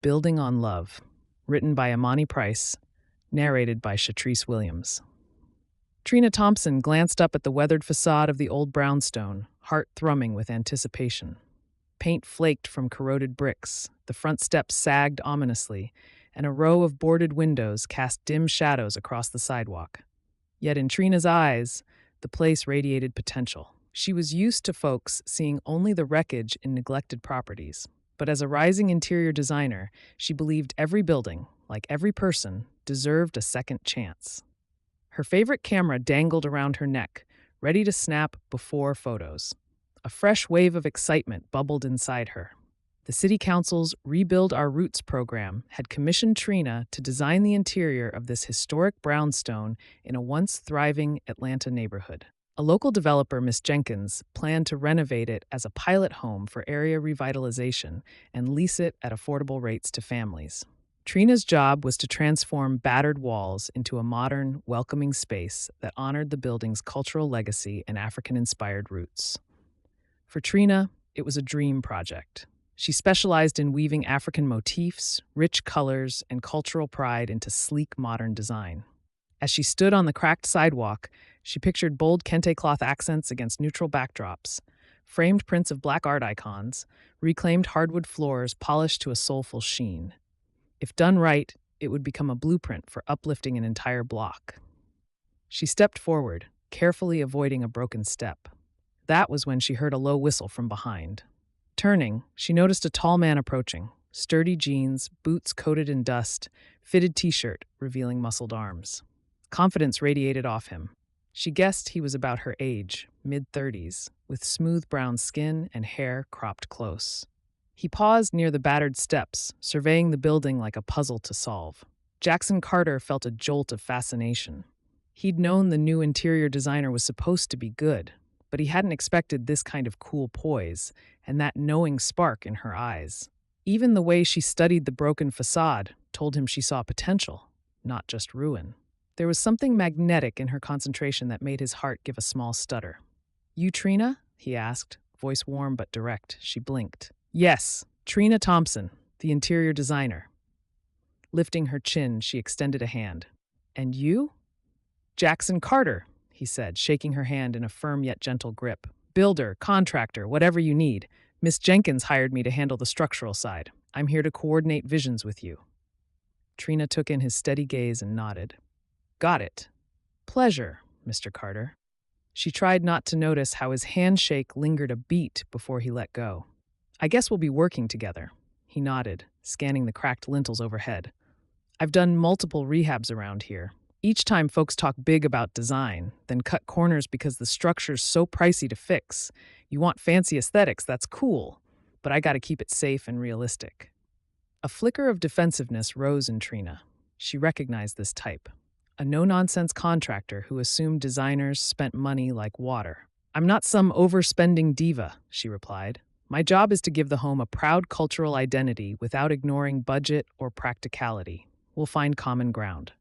Building on Love, written by Imani Price, narrated by Shatrice Williams. Trina Thompson glanced up at the weathered facade of the old brownstone, heart thrumming with anticipation. Paint flaked from corroded bricks, the front steps sagged ominously, and a row of boarded windows cast dim shadows across the sidewalk. Yet in Trina's eyes, the place radiated potential. She was used to folks seeing only the wreckage in neglected properties. But as a rising interior designer, she believed every building, like every person, deserved a second chance. Her favorite camera dangled around her neck, ready to snap before photos. A fresh wave of excitement bubbled inside her. The City Council's Rebuild Our Roots program had commissioned Trina to design the interior of this historic brownstone in a once thriving Atlanta neighborhood. A local developer, Miss Jenkins, planned to renovate it as a pilot home for area revitalization and lease it at affordable rates to families. Trina's job was to transform battered walls into a modern, welcoming space that honored the building's cultural legacy and African-inspired roots. For Trina, it was a dream project. She specialized in weaving African motifs, rich colors, and cultural pride into sleek, modern design. As she stood on the cracked sidewalk, she pictured bold kente cloth accents against neutral backdrops, framed prints of black art icons, reclaimed hardwood floors polished to a soulful sheen. If done right, it would become a blueprint for uplifting an entire block. She stepped forward, carefully avoiding a broken step. That was when she heard a low whistle from behind. Turning, she noticed a tall man approaching, sturdy jeans, boots coated in dust, fitted t-shirt revealing muscled arms. Confidence radiated off him. She guessed he was about her age, mid-30s, with smooth brown skin and hair cropped close. He paused near the battered steps, surveying the building like a puzzle to solve. Jackson Carter felt a jolt of fascination. He'd known the new interior designer was supposed to be good, but he hadn't expected this kind of cool poise and that knowing spark in her eyes. Even the way she studied the broken facade told him she saw potential, not just ruin. There was something magnetic in her concentration that made his heart give a small stutter. "You Trina?" he asked, voice warm but direct. She blinked. "Yes, Trina Thompson, the interior designer." Lifting her chin, she extended a hand. "And you?" "Jackson Carter," he said, shaking her hand in a firm yet gentle grip. "Builder, contractor, whatever you need. Miss Jenkins hired me to handle the structural side. I'm here to coordinate visions with you." Trina took in his steady gaze and nodded. "Got it. Pleasure, Mr. Carter." She tried not to notice how his handshake lingered a beat before he let go. "I guess we'll be working together." He nodded, scanning the cracked lintels overhead. "I've done multiple rehabs around here. Each time folks talk big about design, then cut corners because the structure's so pricey to fix. You want fancy aesthetics, that's cool, but I gotta keep it safe and realistic." A flicker of defensiveness rose in Trina. She recognized this type. A no-nonsense contractor who assumed designers spent money like water. "I'm not some overspending diva," she replied. "My job is to give the home a proud cultural identity without ignoring budget or practicality. We'll find common ground."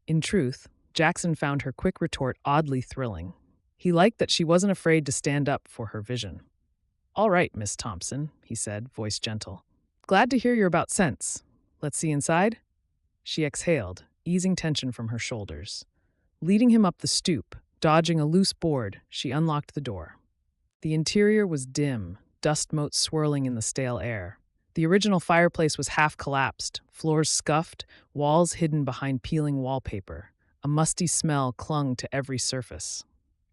In truth, Jackson found her quick retort oddly thrilling. He liked that she wasn't afraid to stand up for her vision. "All right, Miss Thompson," he said, voice gentle. "Glad to hear you're about sense. Let's see inside?" She exhaled, easing tension from her shoulders. Leading him up the stoop, dodging a loose board, she unlocked the door. The interior was dim, dust motes swirling in the stale air. The original fireplace was half collapsed, floors scuffed, walls hidden behind peeling wallpaper. A musty smell clung to every surface.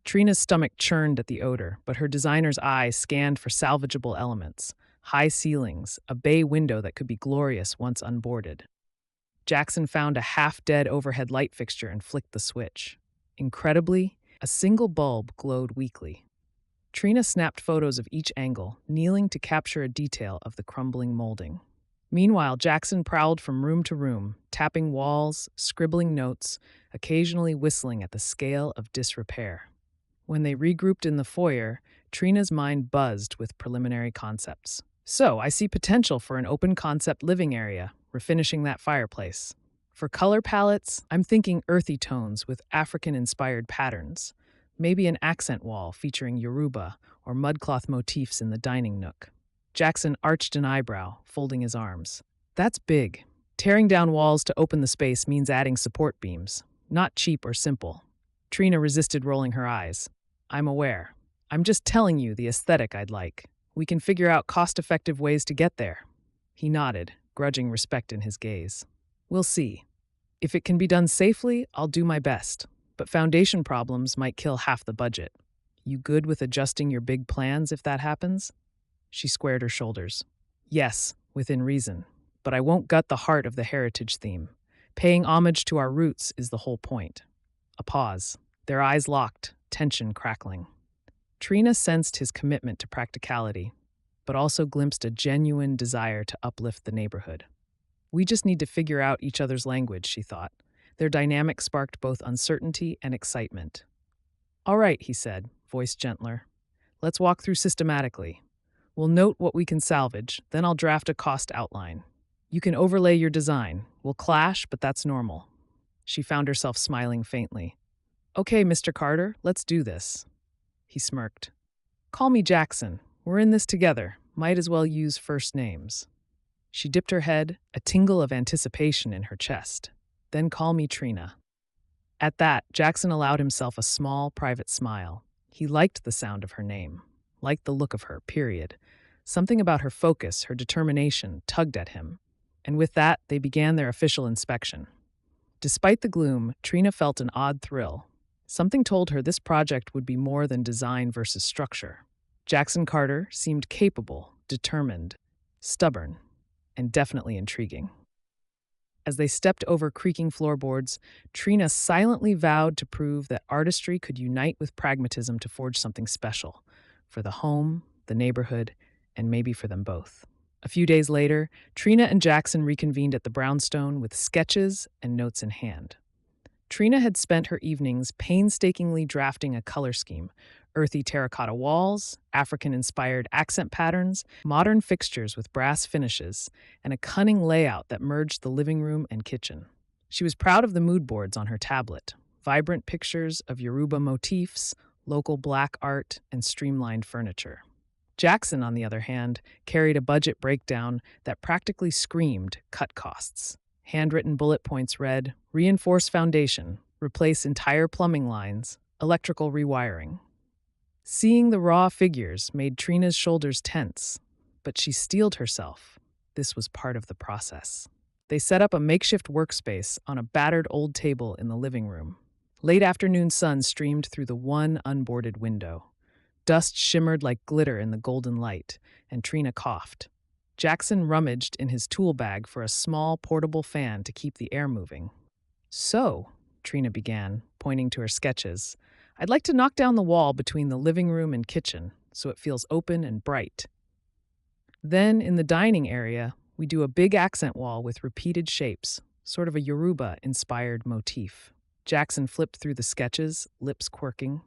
Trina's stomach churned at the odor, but her designer's eye scanned for salvageable elements. High ceilings, a bay window that could be glorious once unboarded. Jackson found a half-dead overhead light fixture and flicked the switch. Incredibly, a single bulb glowed weakly. Trina snapped photos of each angle, kneeling to capture a detail of the crumbling molding. Meanwhile, Jackson prowled from room to room, tapping walls, scribbling notes, occasionally whistling at the scale of disrepair. When they regrouped in the foyer, Trina's mind buzzed with preliminary concepts. "So, I see potential for an open-concept living area, refinishing that fireplace. For color palettes, I'm thinking earthy tones with African-inspired patterns. Maybe an accent wall featuring Yoruba or mudcloth motifs in the dining nook." Jackson arched an eyebrow, folding his arms. That's big. Tearing down walls to open the space means adding support beams, not cheap or simple. Trina resisted rolling her eyes. I'm aware. I'm just telling you the aesthetic I'd like. We can figure out cost-effective ways to get there. He nodded, grudging respect in his gaze. We'll see. If it can be done safely, I'll do my best. But foundation problems might kill half the budget. You good with adjusting your big plans if that happens? She squared her shoulders. Yes, within reason. But I won't gut the heart of the heritage theme. Paying homage to our roots is the whole point. A pause. Their eyes locked, tension crackling. Trina sensed his commitment to practicality, but also glimpsed a genuine desire to uplift the neighborhood. We just need to figure out each other's language, she thought. Their dynamic sparked both uncertainty and excitement. All right, he said, voice gentler. Let's walk through systematically. We'll note what we can salvage, then I'll draft a cost outline. You can overlay your design. We'll clash, but that's normal. She found herself smiling faintly. Okay, Mr. Carter, let's do this. He smirked. Call me Jackson. We're in this together. Might as well use first names. She dipped her head, a tingle of anticipation in her chest. Then call me Trina. At that, Jackson allowed himself a small, private smile. He liked the sound of her name, liked the look of her, period. Something about her focus, her determination, tugged at him. And with that, they began their official inspection. Despite the gloom, Trina felt an odd thrill. Something told her this project would be more than design versus structure. Jackson Carter seemed capable, determined, stubborn, and definitely intriguing. As they stepped over creaking floorboards, Trina silently vowed to prove that artistry could unite with pragmatism to forge something special for the home, the neighborhood, and maybe for them both. A few days later, Trina and Jackson reconvened at the Brownstone with sketches and notes in hand. Trina had spent her evenings painstakingly drafting a color scheme: earthy terracotta walls, African-inspired accent patterns, modern fixtures with brass finishes, and a cunning layout that merged the living room and kitchen. She was proud of the mood boards on her tablet, vibrant pictures of Yoruba motifs, local black art, and streamlined furniture. Jackson, on the other hand, carried a budget breakdown that practically screamed cut costs. Handwritten bullet points read, reinforce foundation, replace entire plumbing lines, electrical rewiring. Seeing the raw figures made Trina's shoulders tense, but she steeled herself. This was part of the process. They set up a makeshift workspace on a battered old table in the living room. Late afternoon sun streamed through the one unboarded window. Dust shimmered like glitter in the golden light, and Trina coughed. Jackson rummaged in his tool bag for a small portable fan to keep the air moving. So, Trina began, pointing to her sketches, I'd like to knock down the wall between the living room and kitchen so it feels open and bright. Then, in the dining area, we do a big accent wall with repeated shapes, sort of a Yoruba-inspired motif. Jackson flipped through the sketches, lips quirking.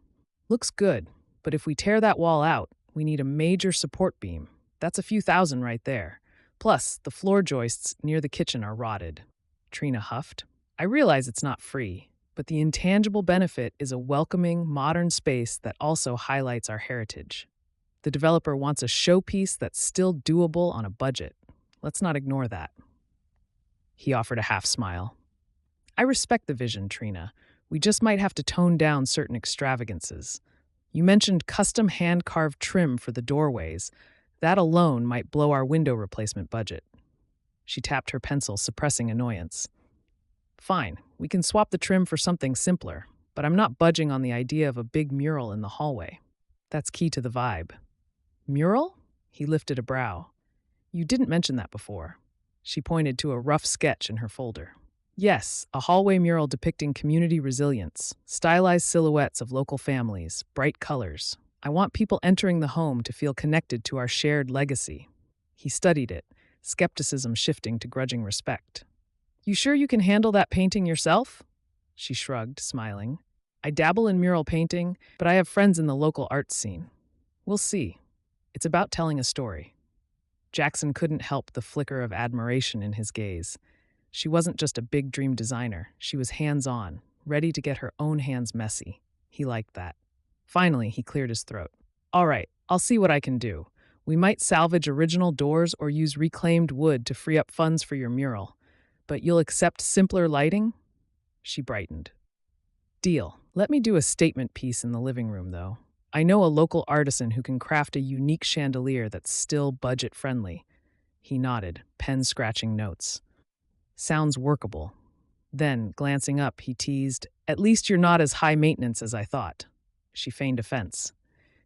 Looks good, but if we tear that wall out, we need a major support beam. That's a few thousand right there. Plus, the floor joists near the kitchen are rotted. Trina huffed. I realize it's not free, but the intangible benefit is a welcoming, modern space that also highlights our heritage. The developer wants a showpiece that's still doable on a budget. Let's not ignore that. He offered a half smile. I respect the vision, Trina. We just might have to tone down certain extravagances. You mentioned custom hand-carved trim for the doorways. That alone might blow our window replacement budget. She tapped her pencil, suppressing annoyance. Fine, we can swap the trim for something simpler, but I'm not budging on the idea of a big mural in the hallway. That's key to the vibe. Mural? He lifted a brow. You didn't mention that before. She pointed to a rough sketch in her folder. Yes, a hallway mural depicting community resilience, stylized silhouettes of local families, bright colors. I want people entering the home to feel connected to our shared legacy. He studied it, skepticism shifting to grudging respect. You sure you can handle that painting yourself? She shrugged, smiling. I dabble in mural painting, but I have friends in the local arts scene. We'll see. It's about telling a story. Jackson couldn't help the flicker of admiration in his gaze. She wasn't just a big dream designer. She was hands-on, ready to get her own hands messy. He liked that. Finally, he cleared his throat. All right, I'll see what I can do. We might salvage original doors or use reclaimed wood to free up funds for your mural. But you'll accept simpler lighting? She brightened. Deal. Let me do a statement piece in the living room, though. I know a local artisan who can craft a unique chandelier that's still budget-friendly. He nodded, pen scratching notes. Sounds workable. Then, glancing up, he teased, "At least you're not as high maintenance as I thought." She feigned offense.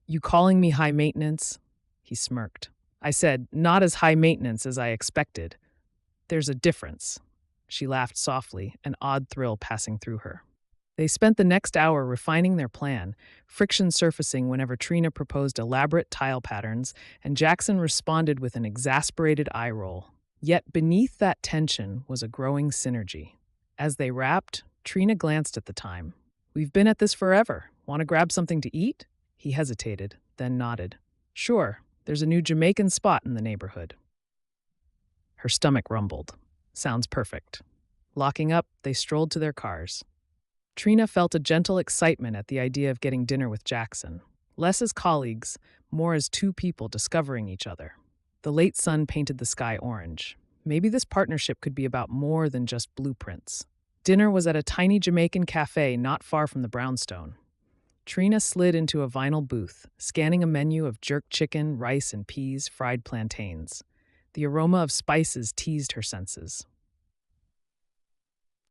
"You calling me high maintenance?" He smirked. "I said, not as high maintenance as I expected. There's a difference." She laughed softly, an odd thrill passing through her. They spent the next hour refining their plan, friction surfacing whenever Trina proposed elaborate tile patterns, and Jackson responded with an exasperated eye roll. Yet beneath that tension was a growing synergy. As they wrapped, Trina glanced at the time. "We've been at this forever. Want to grab something to eat?" He hesitated, then nodded. "Sure, there's a new Jamaican spot in the neighborhood." Her stomach rumbled. Sounds perfect. Locking up, they strolled to their cars. Trina felt a gentle excitement at the idea of getting dinner with Jackson. Less as colleagues, more as two people discovering each other. The late sun painted the sky orange. Maybe this partnership could be about more than just blueprints. Dinner was at a tiny Jamaican cafe not far from the Brownstone. Trina slid into a vinyl booth, scanning a menu of jerk chicken, rice and peas, fried plantains. The aroma of spices teased her senses.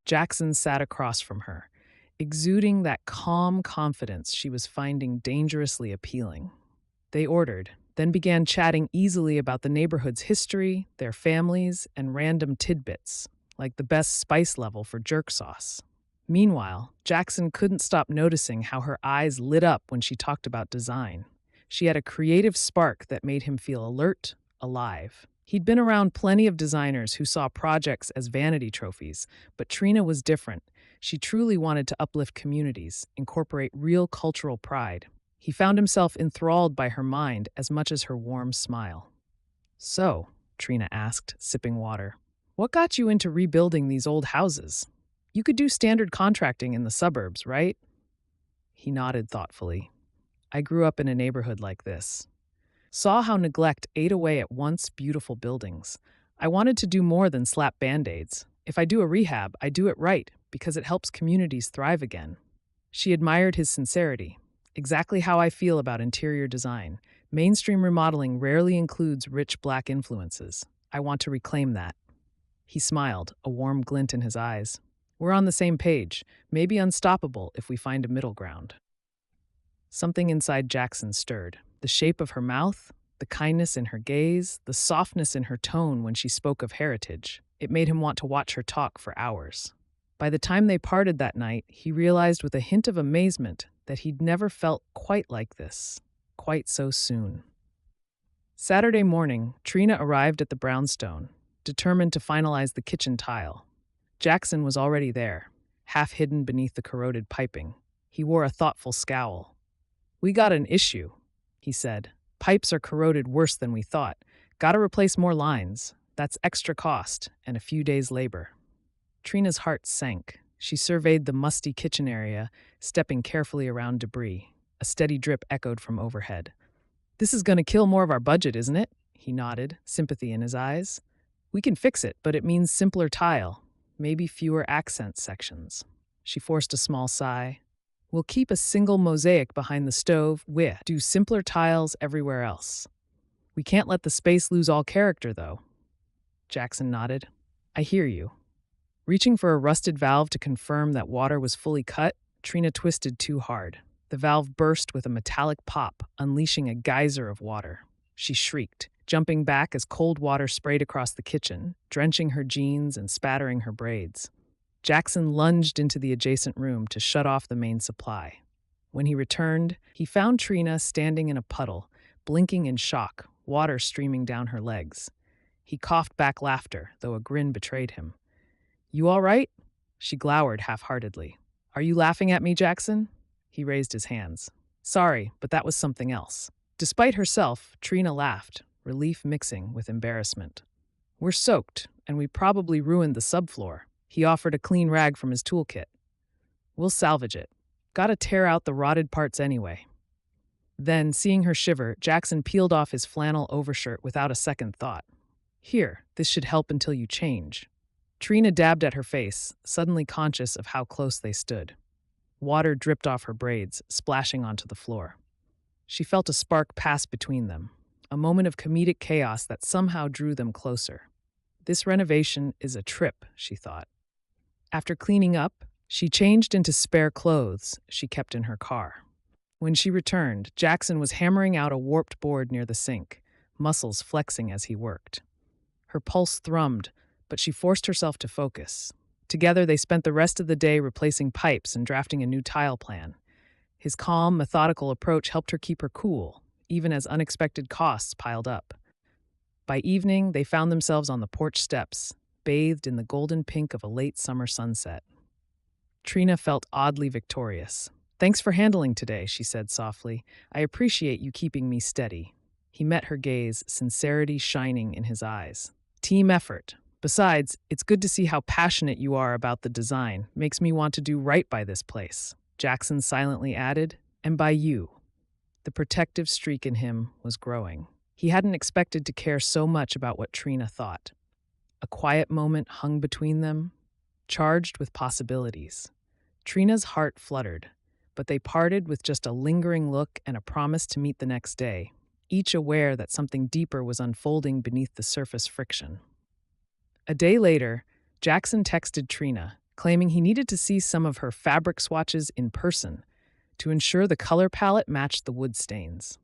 Jackson sat across from her, exuding that calm confidence she was finding dangerously appealing. They ordered, then began chatting easily about the neighborhood's history, their families, and random tidbits, like the best spice level for jerk sauce. Meanwhile, Jackson couldn't stop noticing how her eyes lit up when she talked about design. She had a creative spark that made him feel alert, alive. He'd been around plenty of designers who saw projects as vanity trophies, but Trina was different. She truly wanted to uplift communities, incorporate real cultural pride. He found himself enthralled by her mind as much as her warm smile. "So," Trina asked, sipping water, "what got you into rebuilding these old houses? You could do standard contracting in the suburbs, right?" He nodded thoughtfully. "I grew up in a neighborhood like this. Saw how neglect ate away at once beautiful buildings. I wanted to do more than slap Band-Aids. If I do a rehab, I do it right, because it helps communities thrive again." She admired his sincerity. "Exactly how I feel about interior design. Mainstream remodeling rarely includes rich Black influences. I want to reclaim that." He smiled, a warm glint in his eyes. "We're on the same page, maybe unstoppable if we find a middle ground." Something inside Jackson stirred. The shape of her mouth, the kindness in her gaze, the softness in her tone when she spoke of heritage. It made him want to watch her talk for hours. By the time they parted that night, he realized with a hint of amazement that he'd never felt quite like this, quite so soon. Saturday morning, Trina arrived at the Brownstone, determined to finalize the kitchen tile. Jackson was already there, half hidden beneath the corroded piping. He wore a thoughtful scowl. "We got an issue," he said. "Pipes are corroded worse than we thought. Gotta replace more lines. That's extra cost and a few days' labor." Trina's heart sank. She surveyed the musty kitchen area, stepping carefully around debris. A steady drip echoed from overhead. "This is going to kill more of our budget, isn't it?" He nodded, sympathy in his eyes. "We can fix it, but it means simpler tile, maybe fewer accent sections." She forced a small sigh. "We'll keep a single mosaic behind the stove. We'll do simpler tiles everywhere else. We can't let the space lose all character, though." Jackson nodded. "I hear you." Reaching for a rusted valve to confirm that water was fully cut, Trina twisted too hard. The valve burst with a metallic pop, unleashing a geyser of water. She shrieked, jumping back as cold water sprayed across the kitchen, drenching her jeans and spattering her braids. Jackson lunged into the adjacent room to shut off the main supply. When he returned, he found Trina standing in a puddle, blinking in shock, water streaming down her legs. He coughed back laughter, though a grin betrayed him. "You all right?" She glowered half-heartedly. "Are you laughing at me, Jackson?" He raised his hands. "Sorry, but that was something else." Despite herself, Trina laughed, relief mixing with embarrassment. "We're soaked, and we probably ruined the subfloor." He offered a clean rag from his toolkit. "We'll salvage it. Gotta tear out the rotted parts anyway." Then, seeing her shiver, Jackson peeled off his flannel overshirt without a second thought. Here, this should help until you change. Trina dabbed at her face, suddenly conscious of how close they stood. Water dripped off her braids, splashing onto the floor. She felt a spark pass between them, a moment of comedic chaos that somehow drew them closer. This renovation is a trip, she thought. After cleaning up, she changed into spare clothes she kept in her car. When she returned, Jackson was hammering out a warped board near the sink, muscles flexing as he worked. Her pulse thrummed, but she forced herself to focus. Together, they spent the rest of the day replacing pipes and drafting a new tile plan. His calm, methodical approach helped her keep her cool, even as unexpected costs piled up. By evening, they found themselves on the porch steps, bathed in the golden pink of a late summer sunset. Trina felt oddly victorious. "Thanks for handling today," she said softly. "I appreciate you keeping me steady." He met her gaze, sincerity shining in his eyes. "Team effort. Besides, it's good to see how passionate you are about the design. Makes me want to do right by this place." Jackson silently added, "And by you." The protective streak in him was growing. He hadn't expected to care so much about what Trina thought. A quiet moment hung between them, charged with possibilities. Trina's heart fluttered, but they parted with just a lingering look and a promise to meet the next day, each aware that something deeper was unfolding beneath the surface friction. A day later, Jackson texted Trina, claiming he needed to see some of her fabric swatches in person to ensure the color palette matched the wood stains.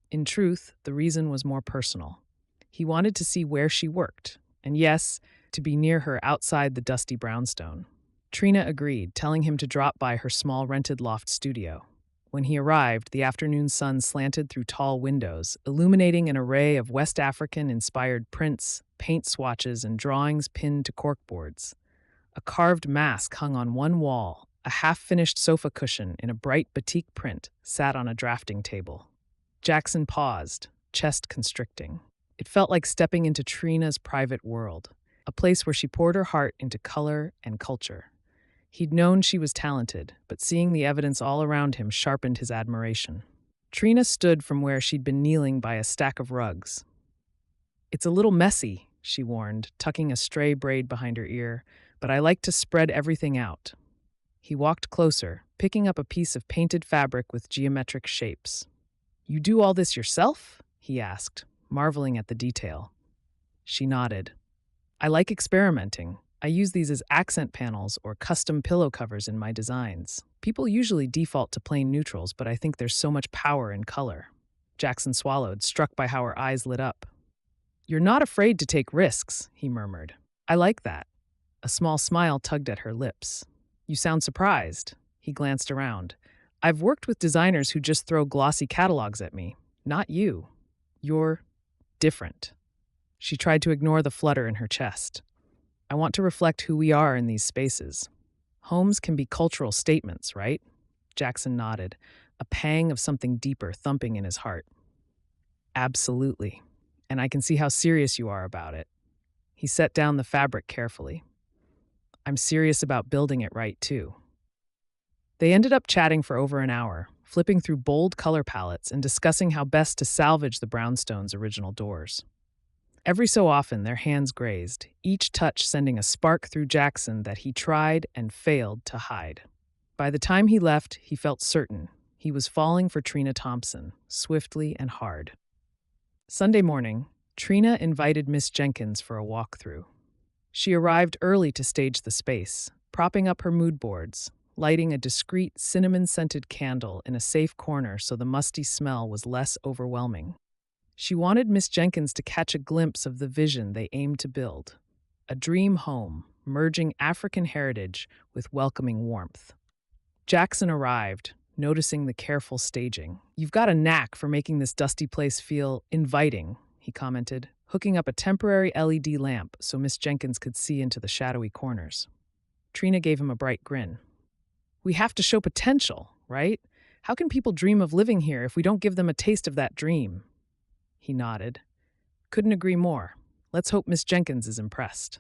In truth, the reason was more personal. He wanted to see where she worked, and yes, to be near her outside the dusty brownstone. Trina agreed, telling him to drop by her small rented loft studio. When he arrived, the afternoon sun slanted through tall windows, illuminating an array of West African-inspired prints, paint swatches, and drawings pinned to corkboards. A carved mask hung on one wall. A half-finished sofa cushion in a bright batik print sat on a drafting table. Jackson paused, chest constricting. It felt like stepping into Trina's private world, a place where she poured her heart into color and culture. He'd known she was talented, but seeing the evidence all around him sharpened his admiration. Trina stood from where she'd been kneeling by a stack of rugs. "It's a little messy," she warned, tucking a stray braid behind her ear, "but I like to spread everything out." He walked closer, picking up a piece of painted fabric with geometric shapes. "You do all this yourself?" he asked, marveling at the detail. She nodded. "I like experimenting. I use these as accent panels or custom pillow covers in my designs. People usually default to plain neutrals, but I think there's so much power in color." Jackson swallowed, struck by how her eyes lit up. "You're not afraid to take risks," he murmured. "I like that." A small smile tugged at her lips. "You sound surprised." He glanced around. "I've worked with designers who just throw glossy catalogs at me. Not you. You're different." She tried to ignore the flutter in her chest. "I want to reflect who we are in these spaces. Homes can be cultural statements, right?" Jackson nodded, a pang of something deeper thumping in his heart. "Absolutely. And I can see how serious you are about it." He set down the fabric carefully. "I'm serious about building it right, too." They ended up chatting for over an hour, flipping through bold color palettes and discussing how best to salvage the Brownstone's original doors. Every so often, their hands grazed, each touch sending a spark through Jackson that he tried and failed to hide. By the time he left, he felt certain he was falling for Trina Thompson, swiftly and hard. Sunday morning, Trina invited Miss Jenkins for a walkthrough. She arrived early to stage the space, propping up her mood boards, lighting a discreet cinnamon-scented candle in a safe corner so the musty smell was less overwhelming. She wanted Miss Jenkins to catch a glimpse of the vision they aimed to build, a dream home, merging African heritage with welcoming warmth. Jackson arrived, noticing the careful staging. "You've got a knack for making this dusty place feel inviting," he commented, hooking up a temporary LED lamp so Miss Jenkins could see into the shadowy corners. Trina gave him a bright grin. "We have to show potential, right? How can people dream of living here if we don't give them a taste of that dream?" He nodded. "Couldn't agree more. Let's hope Miss Jenkins is impressed."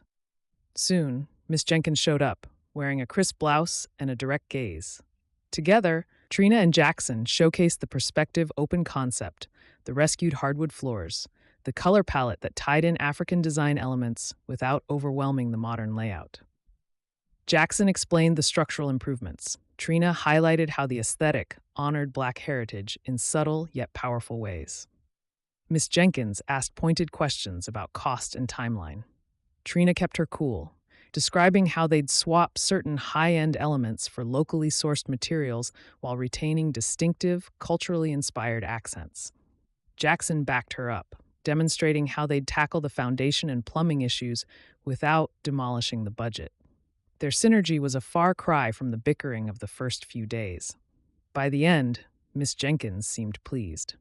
Soon, Miss Jenkins showed up, wearing a crisp blouse and a direct gaze. Together, Trina and Jackson showcased the perspective open concept, the rescued hardwood floors, the color palette that tied in African design elements without overwhelming the modern layout. Jackson explained the structural improvements. Trina highlighted how the aesthetic honored Black heritage in subtle yet powerful ways. Miss Jenkins asked pointed questions about cost and timeline. Trina kept her cool, describing how they'd swap certain high-end elements for locally sourced materials while retaining distinctive, culturally inspired accents. Jackson backed her up, demonstrating how they'd tackle the foundation and plumbing issues without demolishing the budget. Their synergy was a far cry from the bickering of the first few days. By the end, Miss Jenkins seemed pleased.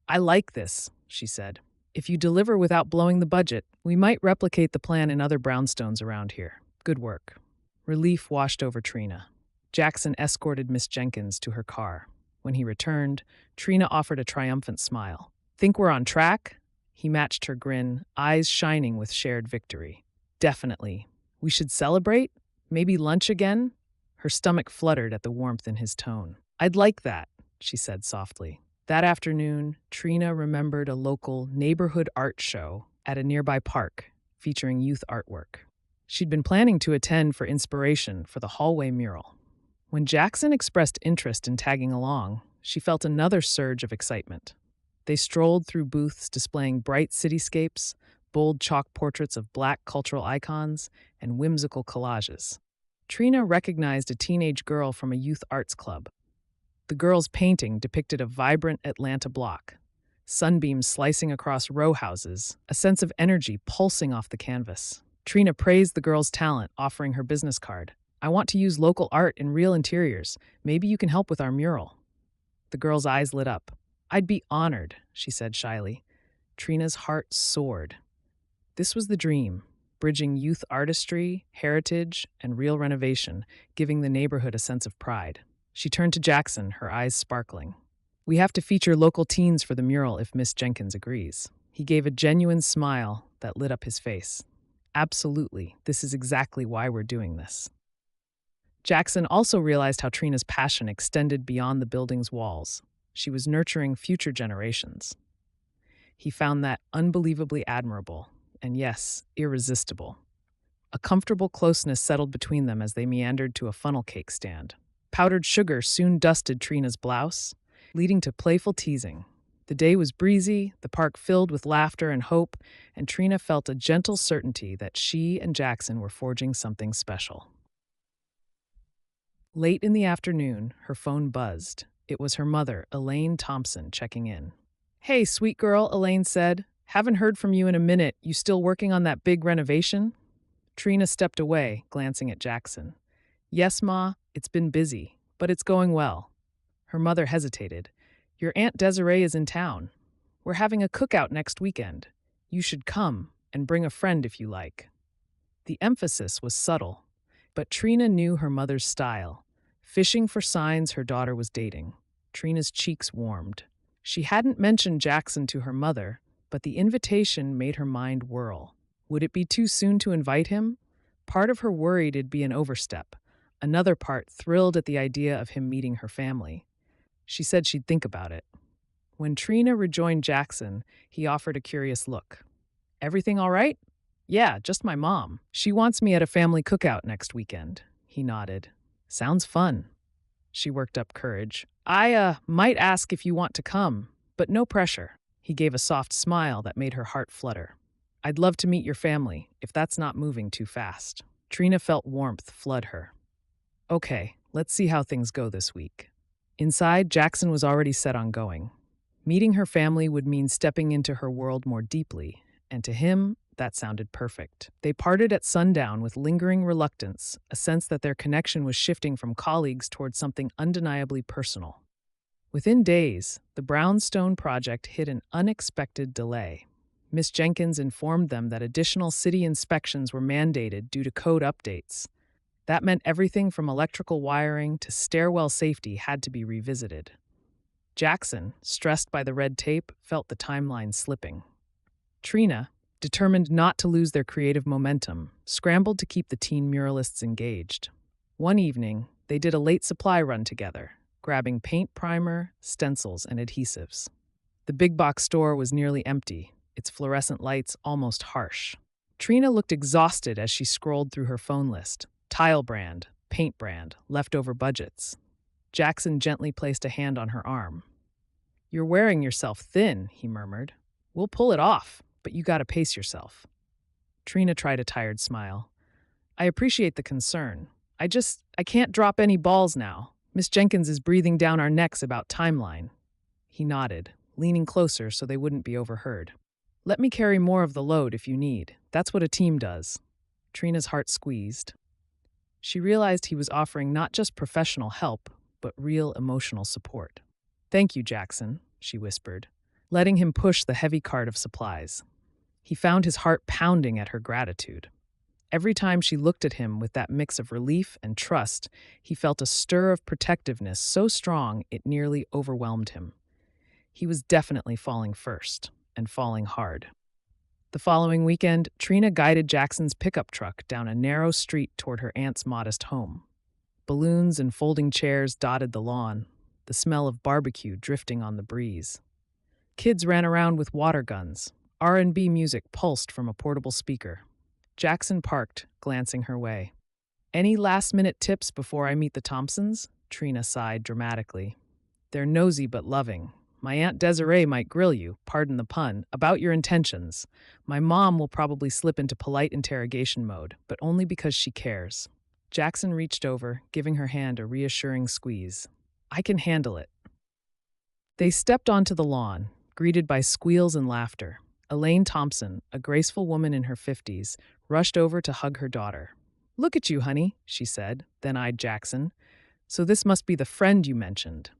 "I like this," she said. "If you deliver without blowing the budget, we might replicate the plan in other brownstones around here. Good work." Relief washed over Trina. Jackson escorted Miss Jenkins to her car. When he returned, Trina offered a triumphant smile. "Think we're on track?" He matched her grin, eyes shining with shared victory. "Definitely. We should celebrate? Maybe lunch again?" Her stomach fluttered at the warmth in his tone. "I'd like that," she said softly. That afternoon, Trina remembered a local neighborhood art show at a nearby park featuring youth artwork. She'd been planning to attend for inspiration for the hallway mural. When Jackson expressed interest in tagging along, she felt another surge of excitement. They strolled through booths displaying bright cityscapes, bold chalk portraits of Black cultural icons, and whimsical collages. Trina recognized a teenage girl from a youth arts club. The girl's painting depicted a vibrant Atlanta block, sunbeams slicing across row houses, a sense of energy pulsing off the canvas. Trina praised the girl's talent, offering her business card. "I want to use local art in real interiors. Maybe you can help with our mural." The girl's eyes lit up. "I'd be honored," she said shyly. Trina's heart soared. This was the dream, bridging youth artistry, heritage, and real renovation, giving the neighborhood a sense of pride. She turned to Jackson, her eyes sparkling. "We have to feature local teens for the mural if Miss Jenkins agrees." He gave a genuine smile that lit up his face. "Absolutely, this is exactly why we're doing this." Jackson also realized how Trina's passion extended beyond the building's walls. She was nurturing future generations. He found that unbelievably admirable, and yes, irresistible. A comfortable closeness settled between them as they meandered to a funnel cake stand. Powdered sugar soon dusted Trina's blouse, leading to playful teasing. The day was breezy, the park filled with laughter and hope, and Trina felt a gentle certainty that she and Jackson were forging something special. Late in the afternoon, her phone buzzed. It was her mother, Elaine Thompson, checking in. "Hey, sweet girl," Elaine said. "Haven't heard from you in a minute. You still working on that big renovation?" Trina stepped away, glancing at Jackson. "Yes, Ma, it's been busy, but it's going well." Her mother hesitated. "Your Aunt Desiree is in town. We're having a cookout next weekend. You should come and bring a friend if you like." The emphasis was subtle, but Trina knew her mother's style, fishing for signs her daughter was dating. Trina's cheeks warmed. She hadn't mentioned Jackson to her mother, but the invitation made her mind whirl. Would it be too soon to invite him? Part of her worried it'd be an overstep. Another part thrilled at the idea of him meeting her family. She said she'd think about it. When Trina rejoined Jackson, he offered a curious look. "Everything all right?" "Yeah, just my mom. She wants me at a family cookout next weekend." He nodded. "Sounds fun." She worked up courage. "I might ask if you want to come, but no pressure." He gave a soft smile that made her heart flutter. "I'd love to meet your family, if that's not moving too fast." Trina felt warmth flood her. "Okay, let's see how things go this week." Inside, Jackson was already set on going. Meeting her family would mean stepping into her world more deeply, and to him, that sounded perfect. They parted at sundown with lingering reluctance, a sense that their connection was shifting from colleagues towards something undeniably personal. Within days, the Brownstone project hit an unexpected delay. Miss Jenkins informed them that additional city inspections were mandated due to code updates. That meant everything from electrical wiring to stairwell safety had to be revisited. Jackson, stressed by the red tape, felt the timeline slipping. Trina, determined not to lose their creative momentum, scrambled to keep the teen muralists engaged. One evening, they did a late supply run together, grabbing paint primer, stencils, and adhesives. The big box store was nearly empty, its fluorescent lights almost harsh. Trina looked exhausted as she scrolled through her phone list. Tile brand, paint brand, leftover budgets. Jackson gently placed a hand on her arm. "You're wearing yourself thin," he murmured. "We'll pull it off, but you gotta pace yourself." Trina tried a tired smile. "I appreciate the concern. I can't drop any balls now. Miss Jenkins is breathing down our necks about timeline." He nodded, leaning closer so they wouldn't be overheard. "Let me carry more of the load if you need. That's what a team does." Trina's heart squeezed. She realized he was offering not just professional help, but real emotional support. "Thank you, Jackson," she whispered, letting him push the heavy cart of supplies. He found his heart pounding at her gratitude. Every time she looked at him with that mix of relief and trust, he felt a stir of protectiveness so strong it nearly overwhelmed him. He was definitely falling first, and falling hard. The following weekend, Trina guided Jackson's pickup truck down a narrow street toward her aunt's modest home. Balloons and folding chairs dotted the lawn, the smell of barbecue drifting on the breeze. Kids ran around with water guns. R&B music pulsed from a portable speaker. Jackson parked, glancing her way. "Any last-minute tips before I meet the Thompsons?" Trina sighed dramatically. "They're nosy but loving. My Aunt Desiree might grill you, pardon the pun, about your intentions. My mom will probably slip into polite interrogation mode, but only because she cares." Jackson reached over, giving her hand a reassuring squeeze. "I can handle it." They stepped onto the lawn, greeted by squeals and laughter. Elaine Thompson, a graceful woman in her 50s, rushed over to hug her daughter. "Look at you, honey," she said, then eyed Jackson. "So this must be the friend you mentioned."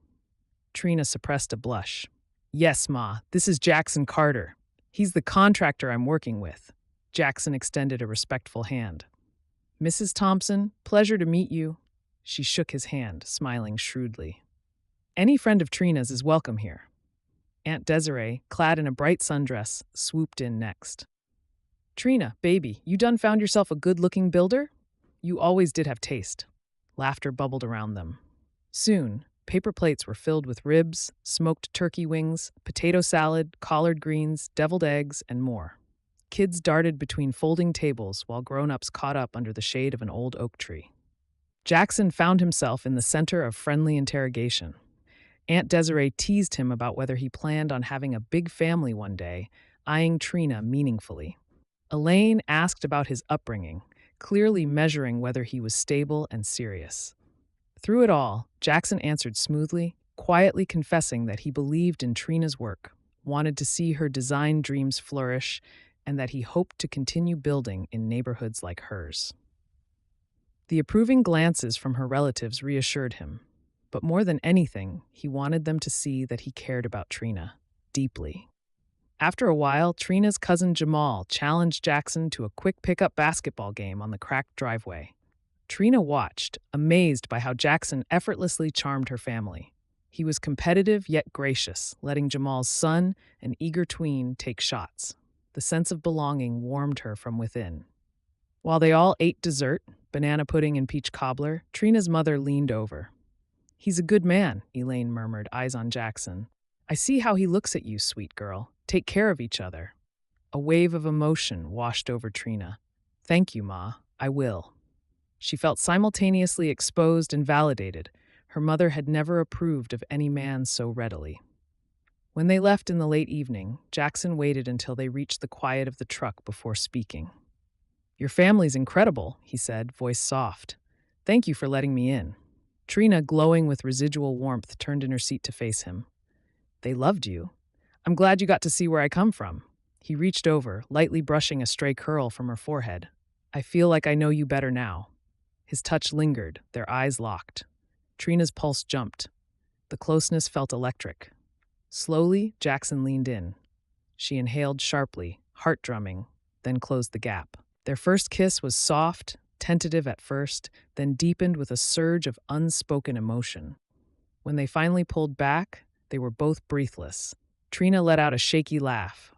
Trina suppressed a blush. "Yes, Ma, this is Jackson Carter. He's the contractor I'm working with." Jackson extended a respectful hand. "Mrs. Thompson, pleasure to meet you." She shook his hand, smiling shrewdly. "Any friend of Trina's is welcome here." Aunt Desiree, clad in a bright sundress, swooped in next. "Trina, baby, you done found yourself a good-looking builder? You always did have taste." Laughter bubbled around them. Soon, paper plates were filled with ribs, smoked turkey wings, potato salad, collard greens, deviled eggs, and more. Kids darted between folding tables while grown-ups caught up under the shade of an old oak tree. Jackson found himself in the center of friendly interrogation. Aunt Desiree teased him about whether he planned on having a big family one day, eyeing Trina meaningfully. Elaine asked about his upbringing, clearly measuring whether he was stable and serious. Through it all, Jackson answered smoothly, quietly confessing that he believed in Trina's work, wanted to see her design dreams flourish, and that he hoped to continue building in neighborhoods like hers. The approving glances from her relatives reassured him. But more than anything, he wanted them to see that he cared about Trina, deeply. After a while, Trina's cousin Jamal challenged Jackson to a quick pickup basketball game on the cracked driveway. Trina watched, amazed by how Jackson effortlessly charmed her family. He was competitive yet gracious, letting Jamal's son, an eager tween, take shots. The sense of belonging warmed her from within. While they all ate dessert, banana pudding and peach cobbler, Trina's mother leaned over. "He's a good man," Elaine murmured, eyes on Jackson. "I see how he looks at you, sweet girl. Take care of each other." A wave of emotion washed over Trina. "Thank you, Ma. I will." She felt simultaneously exposed and validated. Her mother had never approved of any man so readily. When they left in the late evening, Jackson waited until they reached the quiet of the truck before speaking. "Your family's incredible," he said, voice soft. "Thank you for letting me in." Trina, glowing with residual warmth, turned in her seat to face him. "They loved you. I'm glad you got to see where I come from." He reached over, lightly brushing a stray curl from her forehead. "I feel like I know you better now." His touch lingered, their eyes locked. Trina's pulse jumped. The closeness felt electric. Slowly, Jackson leaned in. She inhaled sharply, heart drumming, then closed the gap. Their first kiss was soft, tentative at first, then deepened with a surge of unspoken emotion. When they finally pulled back, they were both breathless. Trina let out a shaky laugh.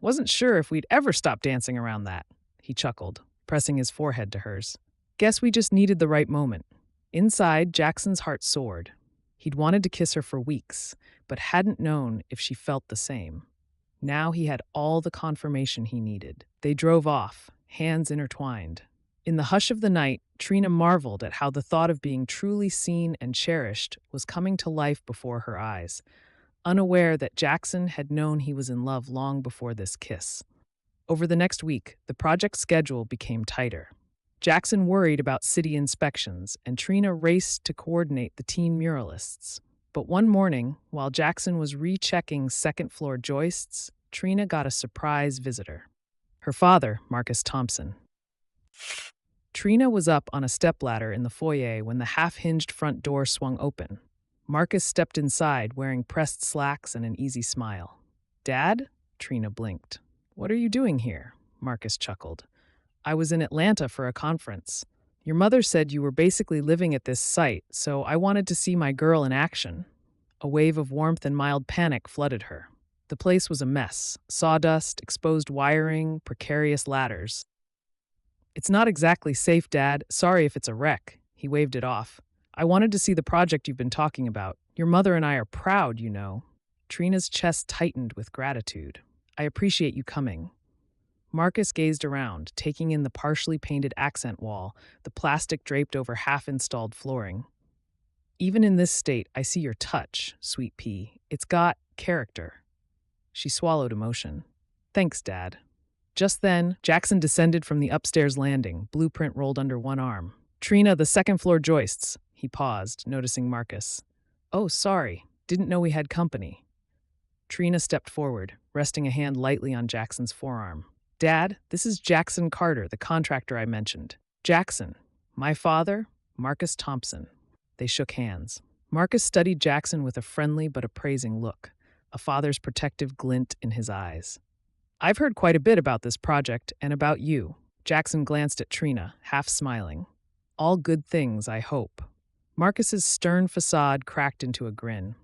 Wasn't sure if we'd ever stop dancing around that," he chuckled, pressing his forehead to hers. "Guess we just needed the right moment." Inside, Jackson's heart soared. He'd wanted to kiss her for weeks, but hadn't known if she felt the same. Now he had all the confirmation he needed. They drove off, hands intertwined. In the hush of the night, Trina marveled at how the thought of being truly seen and cherished was coming to life before her eyes, unaware that Jackson had known he was in love long before this kiss. Over the next week, the project's schedule became tighter. Jackson worried about city inspections, and Trina raced to coordinate the teen muralists. But one morning, while Jackson was rechecking second-floor joists, Trina got a surprise visitor. Her father, Marcus Thompson. Trina was up on a stepladder in the foyer when the half-hinged front door swung open. Marcus stepped inside, wearing pressed slacks and an easy smile. "Dad?" Trina blinked. "What are you doing here?" Marcus chuckled. "I was in Atlanta for a conference. Your mother said you were basically living at this site, so I wanted to see my girl in action." A wave of warmth and mild panic flooded her. The place was a mess: sawdust, exposed wiring, precarious ladders. "It's not exactly safe, Dad. Sorry if it's a wreck." He waved it off. "I wanted to see the project you've been talking about. Your mother and I are proud, you know." Trina's chest tightened with gratitude. "I appreciate you coming." Marcus gazed around, taking in the partially painted accent wall, the plastic draped over half-installed flooring. "Even in this state, I see your touch, sweet pea. It's got character." She swallowed emotion. "Thanks, Dad." Just then, Jackson descended from the upstairs landing, blueprint rolled under one arm. "Trina, the second-floor joists." He paused, noticing Marcus. "Oh, sorry. Didn't know we had company." Trina stepped forward, resting a hand lightly on Jackson's forearm. "Dad, this is Jackson Carter, the contractor I mentioned." "Jackson. My father, Marcus Thompson." They shook hands. Marcus studied Jackson with a friendly but appraising look, a father's protective glint in his eyes. "I've heard quite a bit about this project and about you." Jackson glanced at Trina, half smiling. "All good things, I hope." Marcus's stern facade cracked into a grin.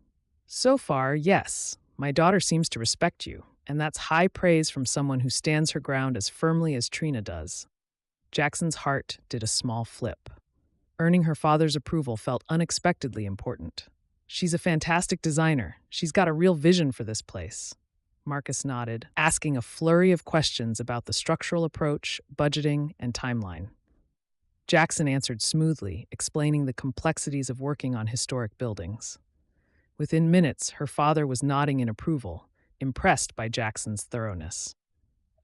"So far, yes. My daughter seems to respect you, and that's high praise from someone who stands her ground as firmly as Trina does." Jackson's heart did a small flip. Earning her father's approval felt unexpectedly important. "She's a fantastic designer. She's got a real vision for this place." Marcus nodded, asking a flurry of questions about the structural approach, budgeting, and timeline. Jackson answered smoothly, explaining the complexities of working on historic buildings. Within minutes, her father was nodding in approval, impressed by Jackson's thoroughness.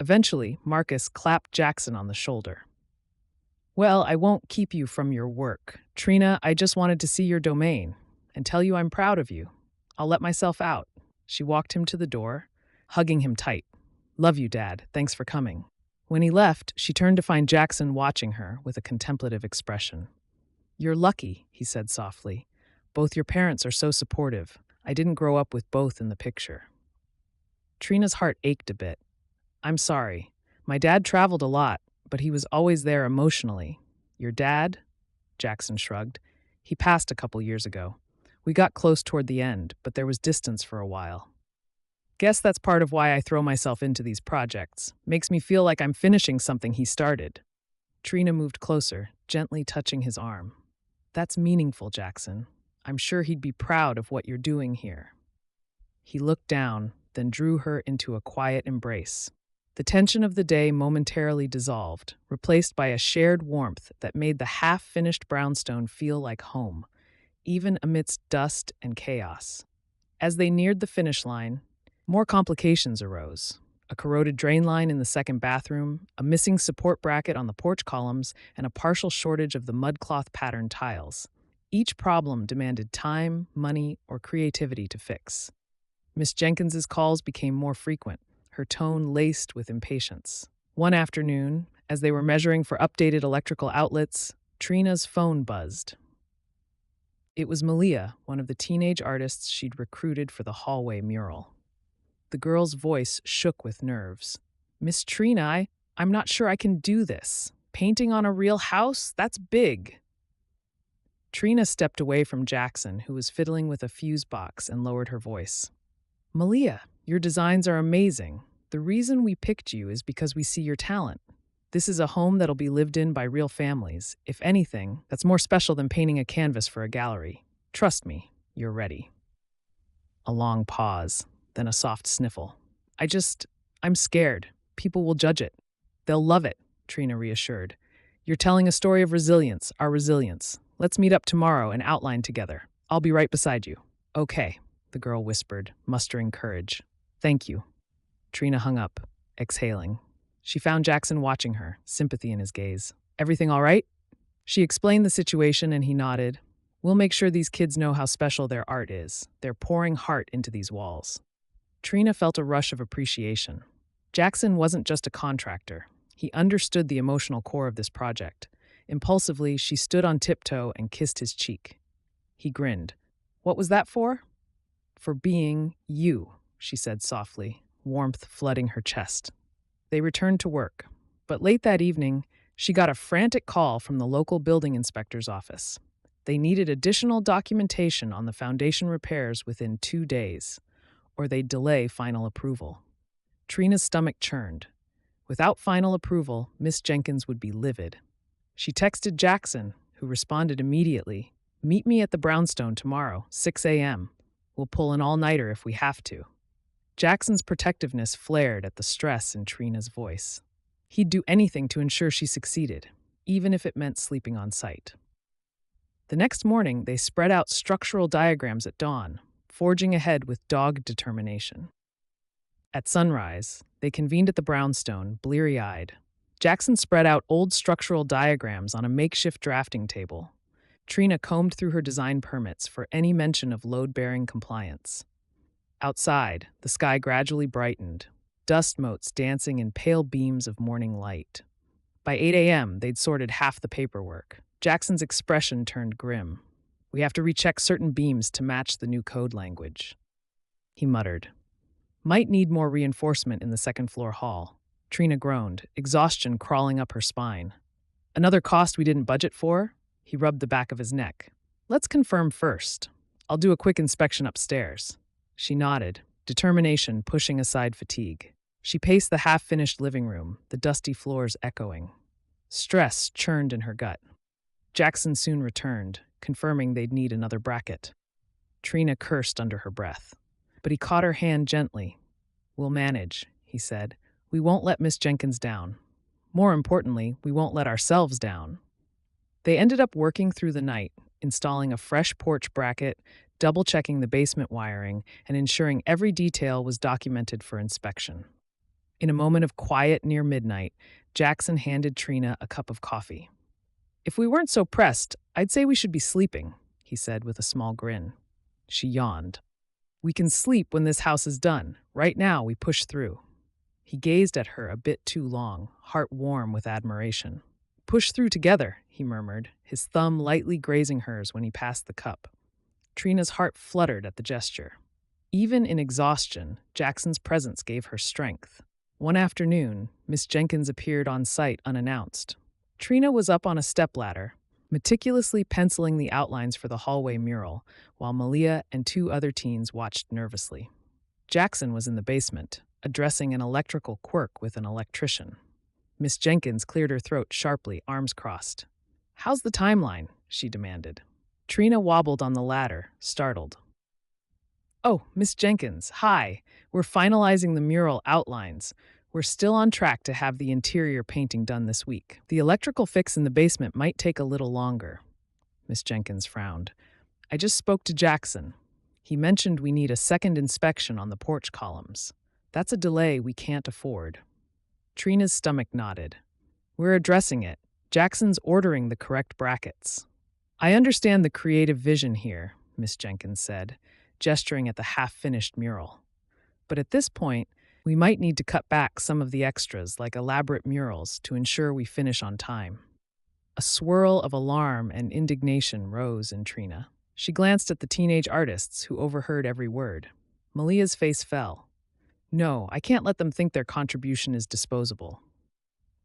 Eventually, Marcus clapped Jackson on the shoulder. "Well, I won't keep you from your work. Trina, I just wanted to see your domain and tell you I'm proud of you. I'll let myself out." She walked him to the door, hugging him tight. "Love you, Dad. Thanks for coming." When he left, she turned to find Jackson watching her with a contemplative expression. "You're lucky," he said softly. "Both your parents are so supportive. I didn't grow up with both in the picture." Trina's heart ached a bit. "I'm sorry. My dad traveled a lot, but he was always there emotionally." "Your dad?" Jackson shrugged. "He passed a couple years ago. We got close toward the end, but there was distance for a while. Guess that's part of why I throw myself into these projects. Makes me feel like I'm finishing something he started." Trina moved closer, gently touching his arm. "That's meaningful, Jackson. I'm sure he'd be proud of what you're doing here." He looked down, then drew her into a quiet embrace. The tension of the day momentarily dissolved, replaced by a shared warmth that made the half-finished brownstone feel like home, even amidst dust and chaos. As they neared the finish line, more complications arose. A corroded drain line in the second bathroom, a missing support bracket on the porch columns, and a partial shortage of the mudcloth pattern tiles. Each problem demanded time, money, or creativity to fix. Miss Jenkins's calls became more frequent, her tone laced with impatience. One afternoon, as they were measuring for updated electrical outlets, Trina's phone buzzed. It was Malia, one of the teenage artists she'd recruited for the hallway mural. The girl's voice shook with nerves. "Miss Trina, I'm not sure I can do this. Painting on a real house? That's big." Trina stepped away from Jackson, who was fiddling with a fuse box, and lowered her voice. "Malia, your designs are amazing. The reason we picked you is because we see your talent. This is a home that'll be lived in by real families. If anything, that's more special than painting a canvas for a gallery. Trust me." You're ready. A long pause, then a soft sniffle. I'm scared. People will judge it. They'll love it, Trina reassured. You're telling a story of resilience, our resilience. Let's meet up tomorrow and outline together. I'll be right beside you. Okay, the girl whispered, mustering courage. Thank you. Trina hung up, exhaling. She found Jackson watching her, sympathy in his gaze. Everything all right? She explained the situation and he nodded. We'll make sure these kids know how special their art is. They're pouring heart into these walls. Trina felt a rush of appreciation. Jackson wasn't just a contractor. He understood the emotional core of this project. Impulsively, she stood on tiptoe and kissed his cheek. He grinned. What was that for? For being you, she said softly, warmth flooding her chest. They returned to work. But late that evening, she got a frantic call from the local building inspector's office. They needed additional documentation on the foundation repairs within 2 days, or they'd delay final approval. Trina's stomach churned. Without final approval, Miss Jenkins would be livid. She texted Jackson, who responded immediately. Meet me at the Brownstone tomorrow, 6 a.m. We'll pull an all-nighter if we have to. Jackson's protectiveness flared at the stress in Trina's voice. He'd do anything to ensure she succeeded, even if it meant sleeping on site. The next morning, they spread out structural diagrams at dawn, forging ahead with dogged determination. At sunrise, they convened at the Brownstone, bleary-eyed. Jackson spread out old structural diagrams on a makeshift drafting table. Trina combed through her design permits for any mention of load-bearing compliance. Outside, the sky gradually brightened, dust motes dancing in pale beams of morning light. By 8 a.m., they'd sorted half the paperwork. Jackson's expression turned grim. We have to recheck certain beams to match the new code language. He muttered. Might need more reinforcement in the second-floor hall. Trina groaned, exhaustion crawling up her spine. Another cost we didn't budget for? He rubbed the back of his neck. Let's confirm first. I'll do a quick inspection upstairs. She nodded, determination pushing aside fatigue. She paced the half-finished living room, the dusty floors echoing. Stress churned in her gut. Jackson soon returned, confirming they'd need another bracket. Trina cursed under her breath. But he caught her hand gently. We'll manage, he said. We won't let Miss Jenkins down. More importantly, we won't let ourselves down. They ended up working through the night, installing a fresh porch bracket, double-checking the basement wiring, and ensuring every detail was documented for inspection. In a moment of quiet near midnight, Jackson handed Trina a cup of coffee. If we weren't so pressed, I'd say we should be sleeping, he said with a small grin. She yawned. We can sleep when this house is done. Right now, we push through. He gazed at her a bit too long, heart warm with admiration. Push through together, he murmured, his thumb lightly grazing hers when he passed the cup. Trina's heart fluttered at the gesture. Even in exhaustion, Jackson's presence gave her strength. One afternoon, Miss Jenkins appeared on site unannounced. Trina was up on a stepladder, meticulously penciling the outlines for the hallway mural, while Malia and 2 other teens watched nervously. Jackson was in the basement, addressing an electrical quirk with an electrician. Miss Jenkins cleared her throat sharply, arms crossed. How's the timeline? She demanded. Trina wobbled on the ladder, startled. Oh, Miss Jenkins, hi. We're finalizing the mural outlines. We're still on track to have the interior painting done this week. The electrical fix in the basement might take a little longer. Miss Jenkins frowned. I just spoke to Jackson. He mentioned we need a second inspection on the porch columns. That's a delay we can't afford. Trina's stomach nodded. We're addressing it. Jackson's ordering the correct brackets. I understand the creative vision here, Miss Jenkins said, gesturing at the half-finished mural. But at this point, we might need to cut back some of the extras, like elaborate murals, to ensure we finish on time. A swirl of alarm and indignation rose in Trina. She glanced at the teenage artists, who overheard every word. Malia's face fell. No, I can't let them think their contribution is disposable.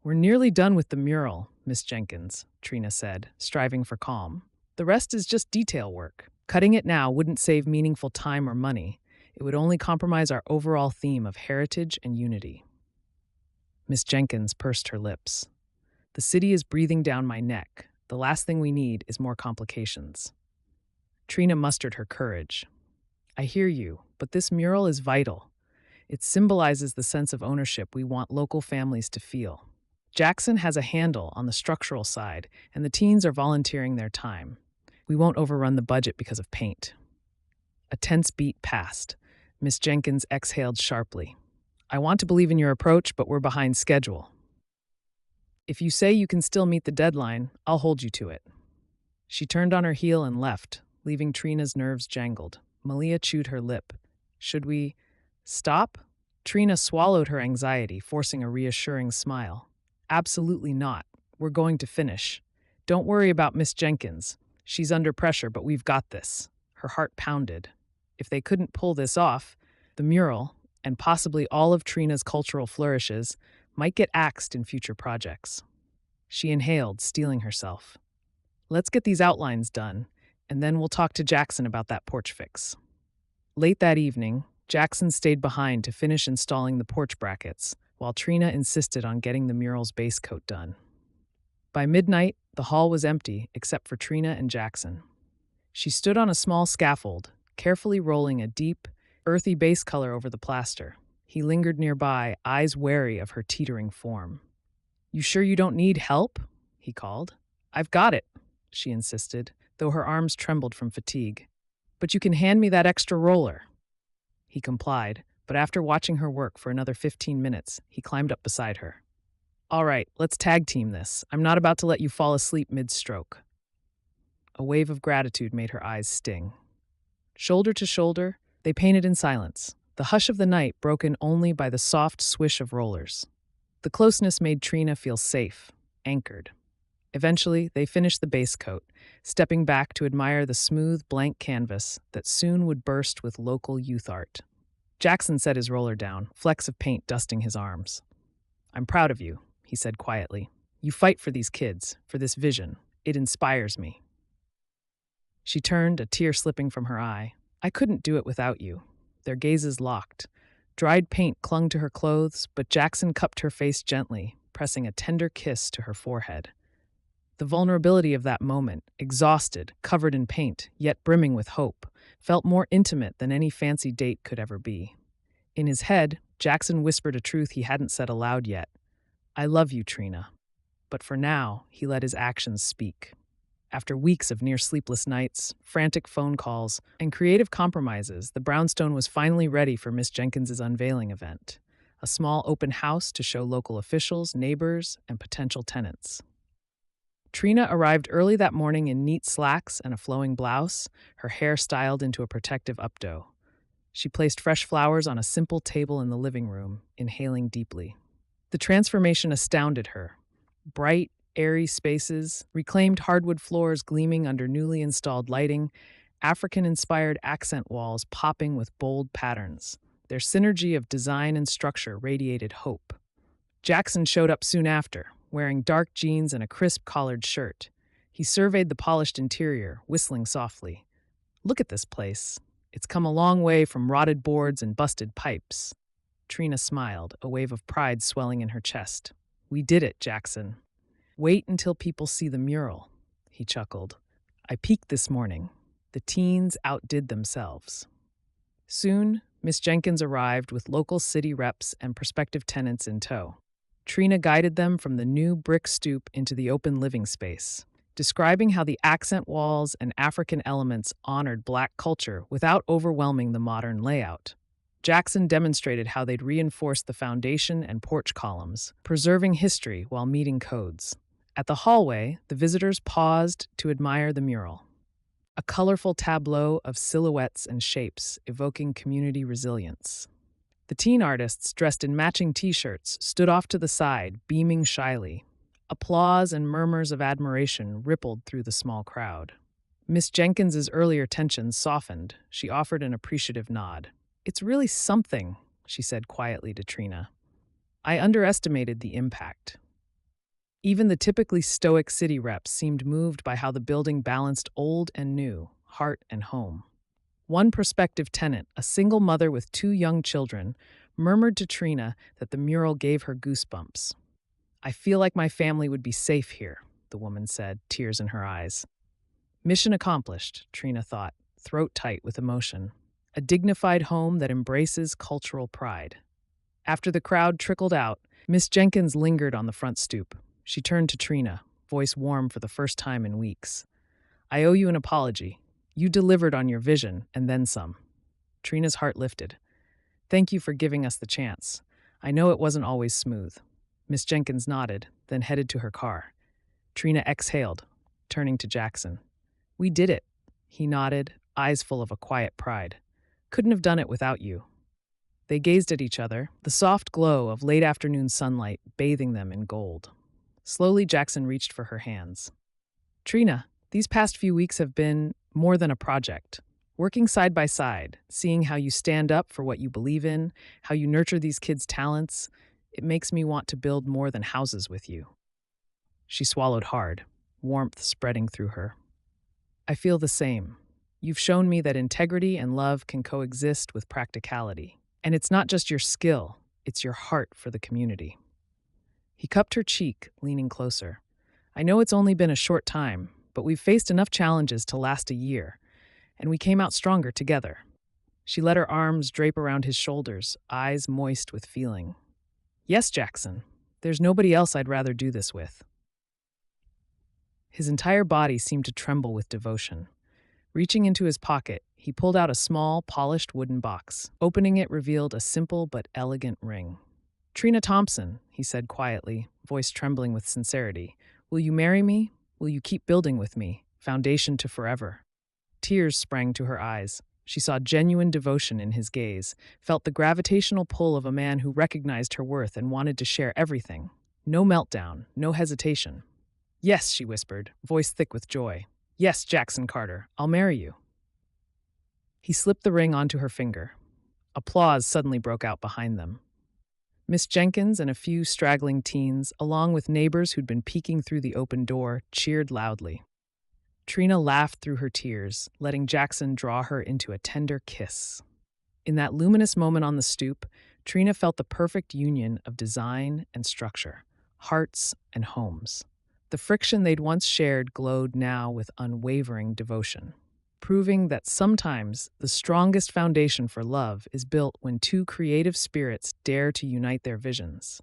We're nearly done with the mural, Miss Jenkins, Trina said, striving for calm. The rest is just detail work. Cutting it now wouldn't save meaningful time or money. It would only compromise our overall theme of heritage and unity. Miss Jenkins pursed her lips. The city is breathing down my neck. The last thing we need is more complications. Trina mustered her courage. I hear you, but this mural is vital. It symbolizes the sense of ownership we want local families to feel. Jackson has a handle on the structural side, and the teens are volunteering their time. We won't overrun the budget because of paint. A tense beat passed. Miss Jenkins exhaled sharply. I want to believe in your approach, but we're behind schedule. If you say you can still meet the deadline, I'll hold you to it. She turned on her heel and left, leaving Trina's nerves jangled. Malia chewed her lip. Should we stop? Trina swallowed her anxiety, forcing a reassuring smile. Absolutely not. We're going to finish. Don't worry about Miss Jenkins. She's under pressure, but we've got this. Her heart pounded. If they couldn't pull this off, the mural, and possibly all of Trina's cultural flourishes, might get axed in future projects. She inhaled, steeling herself. Let's get these outlines done, and then we'll talk to Jackson about that porch fix. Late that evening, Jackson stayed behind to finish installing the porch brackets, while Trina insisted on getting the mural's base coat done. By midnight, the hall was empty except for Trina and Jackson. She stood on a small scaffold, carefully rolling a deep, earthy base color over the plaster. He lingered nearby, eyes wary of her teetering form. You sure you don't need help? He called. I've got it, she insisted, though her arms trembled from fatigue. But you can hand me that extra roller. He complied, but after watching her work for another 15 minutes, he climbed up beside her. All right, let's tag team this. I'm not about to let you fall asleep mid-stroke. A wave of gratitude made her eyes sting. Shoulder to shoulder, they painted in silence, the hush of the night broken only by the soft swish of rollers. The closeness made Trina feel safe, anchored. Eventually, they finished the base coat, stepping back to admire the smooth, blank canvas that soon would burst with local youth art. Jackson set his roller down, flecks of paint dusting his arms. I'm proud of you, he said quietly. You fight for these kids, for this vision. It inspires me. She turned, a tear slipping from her eye. I couldn't do it without you. Their gazes locked. Dried paint clung to her clothes, but Jackson cupped her face gently, pressing a tender kiss to her forehead. The vulnerability of that moment, exhausted, covered in paint, yet brimming with hope, felt more intimate than any fancy date could ever be. In his head, Jackson whispered a truth he hadn't said aloud yet. I love you, Trina. But for now, he let his actions speak. After weeks of near-sleepless nights, frantic phone calls, and creative compromises, the Brownstone was finally ready for Miss Jenkins's unveiling event, a small open house to show local officials, neighbors, and potential tenants. Trina arrived early that morning in neat slacks and a flowing blouse, her hair styled into a protective updo. She placed fresh flowers on a simple table in the living room, inhaling deeply. The transformation astounded her. Bright, airy spaces, reclaimed hardwood floors gleaming under newly installed lighting, African-inspired accent walls popping with bold patterns. Their synergy of design and structure radiated hope. Jackson showed up soon after, wearing dark jeans and a crisp collared shirt. He surveyed the polished interior, whistling softly. Look at this place. It's come a long way from rotted boards and busted pipes. Trina smiled, a wave of pride swelling in her chest. We did it, Jackson. Wait until people see the mural, he chuckled. I peeked this morning. The teens outdid themselves. Soon, Miss Jenkins arrived with local city reps and prospective tenants in tow. Trina guided them from the new brick stoop into the open living space, describing how the accent walls and African elements honored Black culture without overwhelming the modern layout. Jackson demonstrated how they'd reinforce the foundation and porch columns, preserving history while meeting codes. At the hallway, the visitors paused to admire the mural, a colorful tableau of silhouettes and shapes evoking community resilience. The teen artists, dressed in matching t-shirts, stood off to the side, beaming shyly. Applause and murmurs of admiration rippled through the small crowd. Miss Jenkins's earlier tensions softened. She offered an appreciative nod. It's really something, she said quietly to Trina. I underestimated the impact. Even the typically stoic city reps seemed moved by how the building balanced old and new, heart and home. One prospective tenant, a single mother with 2 young children, murmured to Trina that the mural gave her goosebumps. I feel like my family would be safe here, the woman said, tears in her eyes. Mission accomplished, Trina thought, throat tight with emotion. A dignified home that embraces cultural pride. After the crowd trickled out, Miss Jenkins lingered on the front stoop. She turned to Trina, voice warm for the first time in weeks. I owe you an apology. You delivered on your vision, and then some. Trina's heart lifted. Thank you for giving us the chance. I know it wasn't always smooth. Miss Jenkins nodded, then headed to her car. Trina exhaled, turning to Jackson. We did it. He nodded, eyes full of a quiet pride. Couldn't have done it without you. They gazed at each other, the soft glow of late afternoon sunlight bathing them in gold. Slowly, Jackson reached for her hands. Trina, these past few weeks have been more than a project. Working side by side, seeing how you stand up for what you believe in, how you nurture these kids' talents, it makes me want to build more than houses with you. She swallowed hard, warmth spreading through her. I feel the same. You've shown me that integrity and love can coexist with practicality. And it's not just your skill, it's your heart for the community. He cupped her cheek, leaning closer. I know it's only been a short time, but we've faced enough challenges to last a year, and we came out stronger together. She let her arms drape around his shoulders, eyes moist with feeling. Yes, Jackson, there's nobody else I'd rather do this with. His entire body seemed to tremble with devotion. Reaching into his pocket, he pulled out a small, polished wooden box. Opening it revealed a simple but elegant ring. Trina Thompson, he said quietly, voice trembling with sincerity. Will you marry me? Will you keep building with me? Foundation to forever. Tears sprang to her eyes. She saw genuine devotion in his gaze, felt the gravitational pull of a man who recognized her worth and wanted to share everything. No meltdown, no hesitation. Yes, she whispered, voice thick with joy. Yes, Jackson Carter, I'll marry you. He slipped the ring onto her finger. Applause suddenly broke out behind them. Miss Jenkins and a few straggling teens, along with neighbors who'd been peeking through the open door, cheered loudly. Trina laughed through her tears, letting Jackson draw her into a tender kiss. In that luminous moment on the stoop, Trina felt the perfect union of design and structure, hearts and homes. The friction they'd once shared glowed now with unwavering devotion, proving that sometimes the strongest foundation for love is built when two creative spirits dare to unite their visions,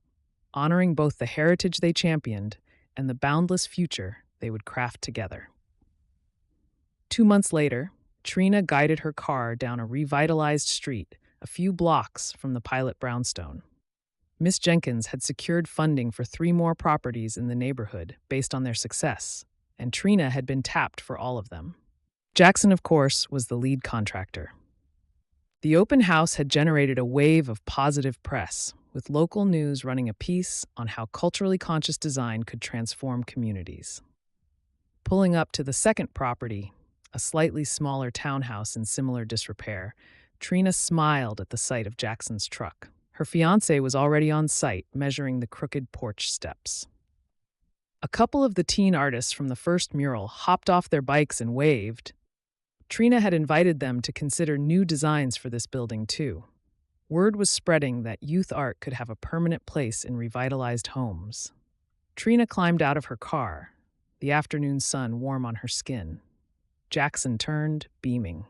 honoring both the heritage they championed and the boundless future they would craft together. 2 months later, Trina guided her car down a revitalized street a few blocks from the pilot Brownstone. Miss Jenkins had secured funding for 3 more properties in the neighborhood based on their success, and Trina had been tapped for all of them. Jackson, of course, was the lead contractor. The open house had generated a wave of positive press, with local news running a piece on how culturally conscious design could transform communities. Pulling up to the second property, a slightly smaller townhouse in similar disrepair, Trina smiled at the sight of Jackson's truck. Her fiancé was already on site, measuring the crooked porch steps. A couple of the teen artists from the first mural hopped off their bikes and waved. Trina had invited them to consider new designs for this building, too. Word was spreading that youth art could have a permanent place in revitalized homes. Trina climbed out of her car, the afternoon sun warm on her skin. Jackson turned, beaming.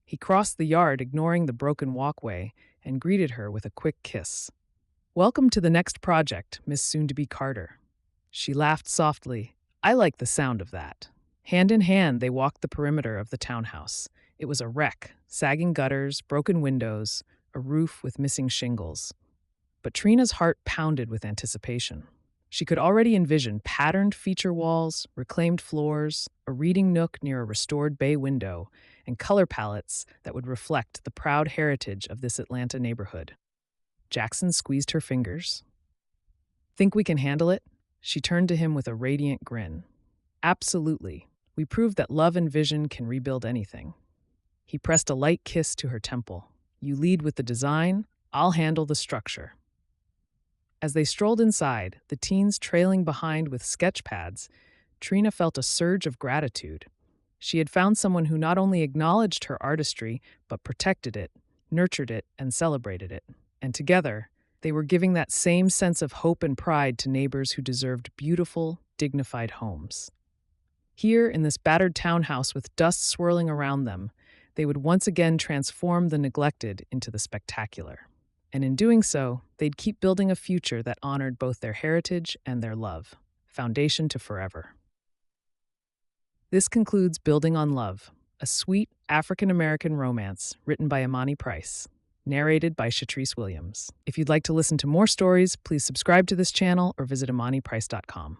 He crossed the yard, ignoring the broken walkway, and greeted her with a quick kiss. Welcome to the next project, Miss Soon-to-be Carter. She laughed softly. I like the sound of that. Hand in hand, they walked the perimeter of the townhouse. It was a wreck, sagging gutters, broken windows, a roof with missing shingles. But Trina's heart pounded with anticipation. She could already envision patterned feature walls, reclaimed floors, a reading nook near a restored bay window, and color palettes that would reflect the proud heritage of this Atlanta neighborhood. Jackson squeezed her fingers. Think we can handle it? She turned to him with a radiant grin. Absolutely. We proved that love and vision can rebuild anything. He pressed a light kiss to her temple. You lead with the design, I'll handle the structure. As they strolled inside, the teens trailing behind with sketch pads, Trina felt a surge of gratitude. She had found someone who not only acknowledged her artistry, but protected it, nurtured it, and celebrated it. And together, they were giving that same sense of hope and pride to neighbors who deserved beautiful, dignified homes. Here, in this battered townhouse with dust swirling around them, they would once again transform the neglected into the spectacular. And in doing so, they'd keep building a future that honored both their heritage and their love, foundation to forever. This concludes Building on Love, a sweet African-American romance written by Imani Price, narrated by Shatrice Williams. If you'd like to listen to more stories, please subscribe to this channel or visit imaniprice.com.